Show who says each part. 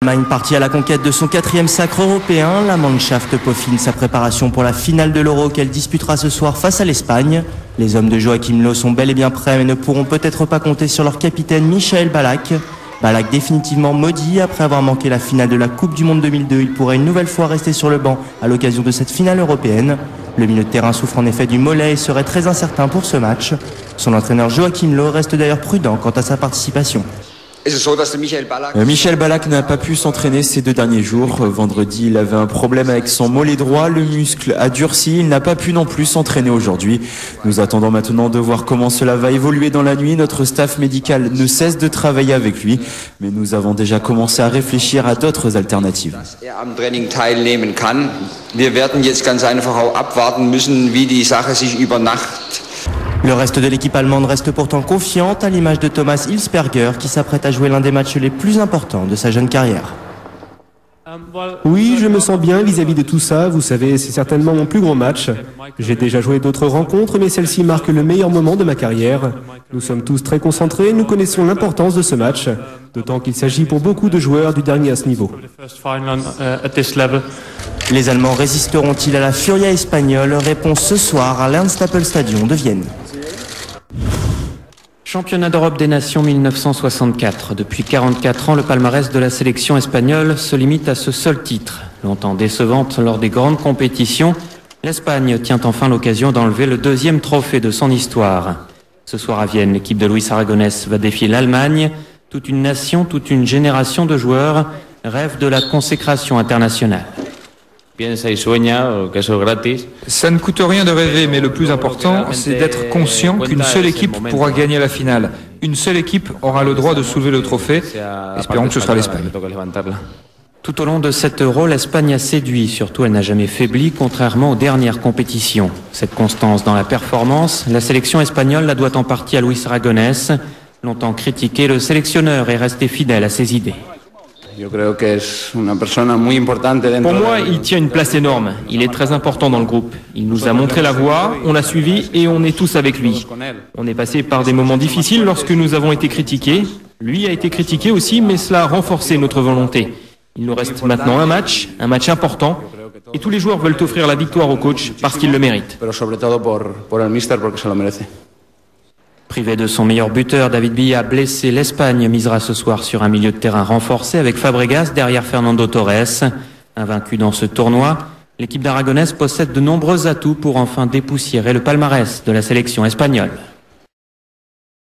Speaker 1: L'Allemagne partie à la conquête de son 4e sacre européen, la Mannschaft peaufine sa préparation pour la finale de l'Euro qu'elle disputera ce soir face à l'Espagne. Les hommes de Joachim Löw sont bel et bien prêts mais ne pourront peut-être pas compter sur leur capitaine Michael Ballack. Ballack définitivement maudit après avoir manqué la finale de la Coupe du Monde 2002. Il pourrait une nouvelle fois rester sur le banc à l'occasion de cette finale européenne. Le milieu de terrain souffre en effet du mollet et serait très incertain pour ce match. Son entraîneur Joachim Löw reste d'ailleurs prudent quant à sa participation.
Speaker 2: Michael Ballack n'a pas pu s'entraîner ces 2 derniers jours. Vendredi, il avait un problème avec son mollet droit. Le muscle a durci. Il n'a pas pu non plus s'entraîner aujourd'hui. Nous attendons maintenant de voir comment cela va évoluer dans la nuit. Notre staff médical ne cesse de travailler avec lui. Mais nous avons déjà commencé à réfléchir à d'autres alternatives.
Speaker 1: Le reste de l'équipe allemande reste pourtant confiante à l'image de Thomas Hitzlsperger qui s'apprête à jouer l'un des matchs les plus importants de sa jeune carrière.
Speaker 3: Oui, je me sens bien vis-à-vis de tout ça. Vous savez, c'est certainement mon plus grand match. J'ai déjà joué d'autres rencontres, mais celle-ci marque le meilleur moment de ma carrière. Nous sommes tous très concentrés, nous connaissons l'importance de ce match, d'autant qu'il s'agit pour beaucoup de joueurs du dernier à ce niveau.
Speaker 1: Les Allemands résisteront-ils à la furia espagnole? Réponse ce soir à l'Ernst-Happel-Stadion de Vienne.
Speaker 4: Championnat d'Europe des Nations 1964. Depuis 44 ans, le palmarès de la sélection espagnole se limite à ce seul titre. Longtemps décevante lors des grandes compétitions, l'Espagne tient enfin l'occasion d'enlever le 2e trophée de son histoire. Ce soir à Vienne, l'équipe de Luis Aragonés va défier l'Allemagne. Toute une nation, toute une génération de joueurs rêvent de la consécration internationale.
Speaker 5: Ça ne coûte rien de rêver, mais le plus important, c'est d'être conscient qu'une seule équipe pourra gagner la finale. Une seule équipe aura le droit de soulever le trophée. Espérons que ce sera l'Espagne.
Speaker 4: Tout au long de cet Euro, l'Espagne a séduit. Surtout, elle n'a jamais faibli, contrairement aux dernières compétitions. Cette constance dans la performance, la sélection espagnole la doit en partie à Luis Aragonés. Longtemps critiqué, le sélectionneur est resté fidèle à ses idées.
Speaker 6: Pour moi, il tient une place énorme. Il est très important dans le groupe. Il nous a montré la voie, on l'a suivi et on est tous avec lui. On est passé par des moments difficiles lorsque nous avons été critiqués. Lui a été critiqué aussi, mais cela a renforcé notre volonté. Il nous reste maintenant un match important. Et tous les joueurs veulent offrir la victoire au coach parce qu'il le mérite.
Speaker 4: Privé de son meilleur buteur, David Villa, blessé, l'Espagne misera ce soir sur un milieu de terrain renforcé avec Fabregas derrière Fernando Torres. Invaincu dans ce tournoi, l'équipe d'Aragonés possède de nombreux atouts pour enfin dépoussiérer le palmarès de la sélection espagnole.